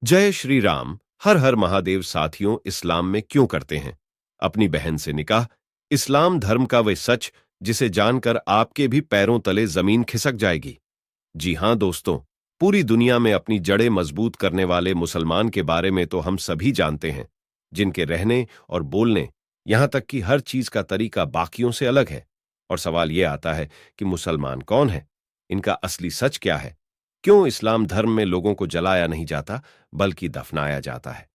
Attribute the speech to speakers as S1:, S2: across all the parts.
S1: जय श्री राम। हर हर महादेव। साथियों, इस्लाम में क्यों करते हैं अपनी बहन से निकाह? इस्लाम धर्म का वह सच जिसे जानकर आपके भी पैरों तले जमीन खिसक जाएगी। जी हां दोस्तों, पूरी दुनिया में अपनी जड़ें मजबूत करने वाले मुसलमान के बारे में तो हम सभी जानते हैं, जिनके रहने और बोलने, यहां तक कि हर चीज का तरीका बाकियों से अलग है। और सवाल यह आता है कि मुसलमान कौन है, इनका असली सच क्या है? क्यों इस्लाम धर्म में लोगों को जलाया नहीं जाता बल्कि दफनाया जाता है?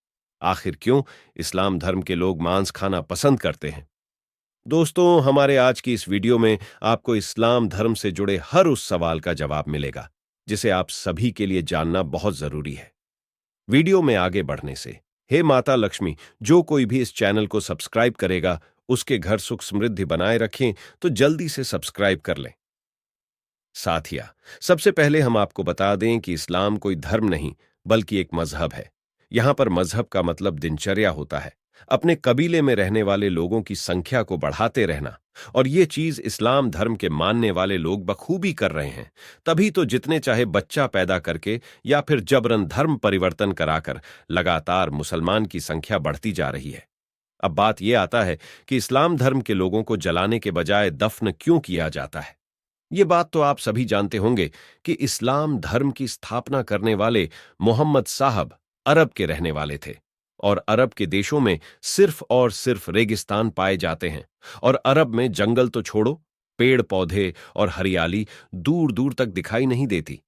S1: आखिर क्यों इस्लाम धर्म के लोग मांस खाना पसंद करते हैं? दोस्तों, हमारे आज की इस वीडियो में आपको इस्लाम धर्म से जुड़े हर उस सवाल का जवाब मिलेगा जिसे आप सभी के लिए जानना बहुत जरूरी है। वीडियो में आगे बढ़ने से, हे माता लक्ष्मी, जो कोई भी इस चैनल को सब्सक्राइब करेगा उसके घर सुख समृद्धि बनाए रखें, तो जल्दी से सब्सक्राइब कर लें। साथिया, सबसे पहले हम आपको बता दें कि इस्लाम कोई धर्म नहीं बल्कि एक मजहब है। यहां पर मजहब का मतलब दिनचर्या होता है, अपने कबीले में रहने वाले लोगों की संख्या को बढ़ाते रहना। और ये चीज इस्लाम धर्म के मानने वाले लोग बखूबी कर रहे हैं। तभी तो जितने चाहे बच्चा पैदा करके या फिर जबरन धर्म परिवर्तन कराकर लगातार मुसलमान की संख्या बढ़ती जा रही है। अब बात यह आता है कि इस्लाम धर्म के लोगों को जलाने के बजाय दफन क्यों किया जाता है। ये बात तो आप सभी जानते होंगे कि इस्लाम धर्म की स्थापना करने वाले मोहम्मद साहब अरब के रहने वाले थे। और अरब के देशों में सिर्फ और सिर्फ रेगिस्तान पाए जाते हैं। और अरब में जंगल तो छोड़ो, पेड़ पौधे और हरियाली दूर दूर तक दिखाई नहीं देती।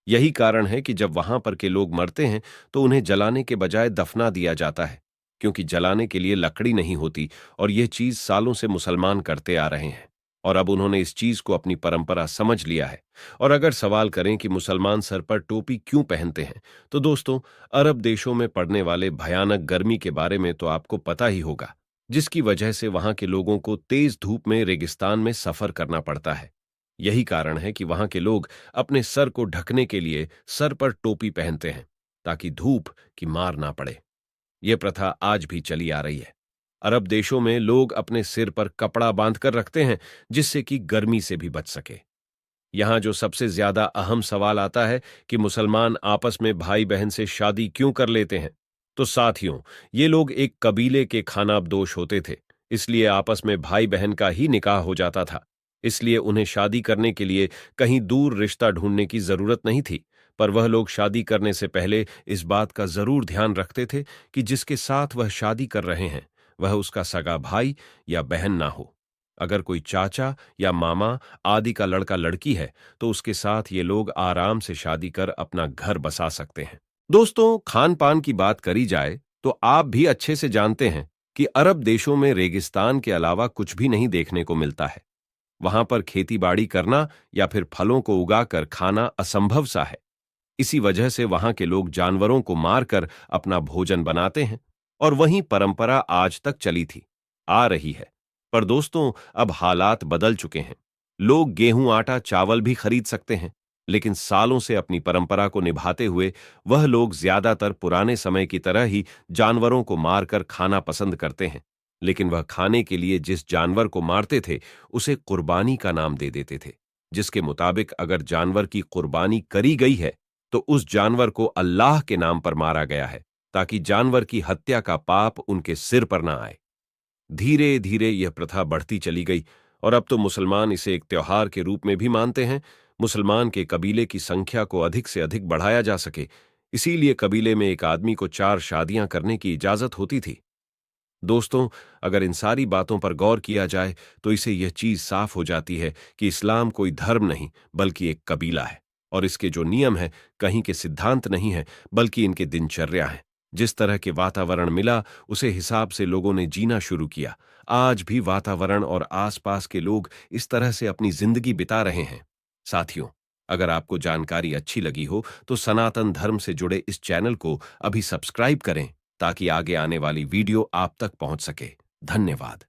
S1: यही कारण है कि जब वहां पर के लोग मरते हैं तो उन्हें जलाने के बजाय दफना दिया जाता है, क्योंकि जलाने के लिए लकड़ी नहीं होती। और यह चीज सालों से मुसलमान करते आ रहे हैं और अब उन्होंने इस चीज को अपनी परंपरा समझ लिया है। और अगर सवाल करें कि मुसलमान सर पर टोपी क्यों पहनते हैं, तो दोस्तों, अरब देशों में पड़ने वाले भयानक गर्मी के बारे में तो आपको पता ही होगा, जिसकी वजह से वहां के लोगों को तेज धूप में रेगिस्तान में सफर करना पड़ता है। यही कारण है कि वहां के लोग अपने सर को ढकने के लिए सर पर टोपी पहनते हैं, ताकि धूप की मार ना पड़े। यह प्रथा आज भी चली आ रही है। अरब देशों में लोग अपने सिर पर कपड़ा बांधकर रखते हैं, जिससे कि गर्मी से भी बच सके। यहां जो सबसे ज्यादा अहम सवाल आता है कि मुसलमान आपस में भाई बहन से शादी क्यों कर लेते हैं, तो साथियों, ये लोग एक कबीले के खानाबदोश होते थे, इसलिए आपस में भाई बहन का ही निकाह हो जाता था। इसलिए उन्हें शादी करने के लिए कहीं दूर रिश्ता ढूंढने की जरूरत नहीं थी। पर वह लोग शादी करने से पहले इस बात का जरूर ध्यान रखते थे कि जिसके साथ वह शादी कर रहे हैं वह उसका सगा भाई या बहन ना हो। अगर कोई चाचा या मामा आदि का लड़का लड़की है तो उसके साथ ये लोग आराम से शादी कर अपना घर बसा सकते हैं। दोस्तों, खान पान की बात करी जाए तो आप भी अच्छे से जानते हैं कि अरब देशों में रेगिस्तान के अलावा कुछ भी नहीं देखने को मिलता है। वहां पर खेती बाड़ी करना या फिर फलों को उगाकर खाना असंभव सा है। इसी वजह से वहां के लोग जानवरों को मारकर अपना भोजन बनाते हैं। और वही परंपरा आज तक चली थी, आ रही है। पर दोस्तों, अब हालात बदल चुके हैं। लोग गेहूं आटा चावल भी खरीद सकते हैं, लेकिन सालों से अपनी परंपरा को निभाते हुए वह लोग ज्यादातर पुराने समय की तरह ही जानवरों को मारकर खाना पसंद करते हैं। लेकिन वह खाने के लिए जिस जानवर को मारते थे उसे कुर्बानी का नाम दे देते थे, जिसके मुताबिक अगर जानवर की कुर्बानी करी गई है तो उस जानवर को अल्लाह के नाम पर मारा गया है, ताकि जानवर की हत्या का पाप उनके सिर पर ना आए। धीरे धीरे यह प्रथा बढ़ती चली गई और अब तो मुसलमान इसे एक त्योहार के रूप में भी मानते हैं। मुसलमान के कबीले की संख्या को अधिक से अधिक बढ़ाया जा सके, इसीलिए कबीले में एक आदमी को 4 शादियां करने की इजाजत होती थी। दोस्तों, अगर इन सारी बातों पर गौर किया जाए तो इसे यह चीज साफ हो जाती है कि इस्लाम कोई धर्म नहीं बल्कि एक कबीला है। और इसके जो नियम है कहीं के सिद्धांत नहीं है बल्कि इनके दिनचर्या है। जिस तरह के वातावरण मिला उसे हिसाब से लोगों ने जीना शुरू किया। आज भी वातावरण और आसपास के लोग इस तरह से अपनी जिंदगी बिता रहे हैं। साथियों, अगर आपको जानकारी अच्छी लगी हो तो सनातन धर्म से जुड़े इस चैनल को अभी सब्सक्राइब करें, ताकि आगे आने वाली वीडियो आप तक पहुंच सके। धन्यवाद।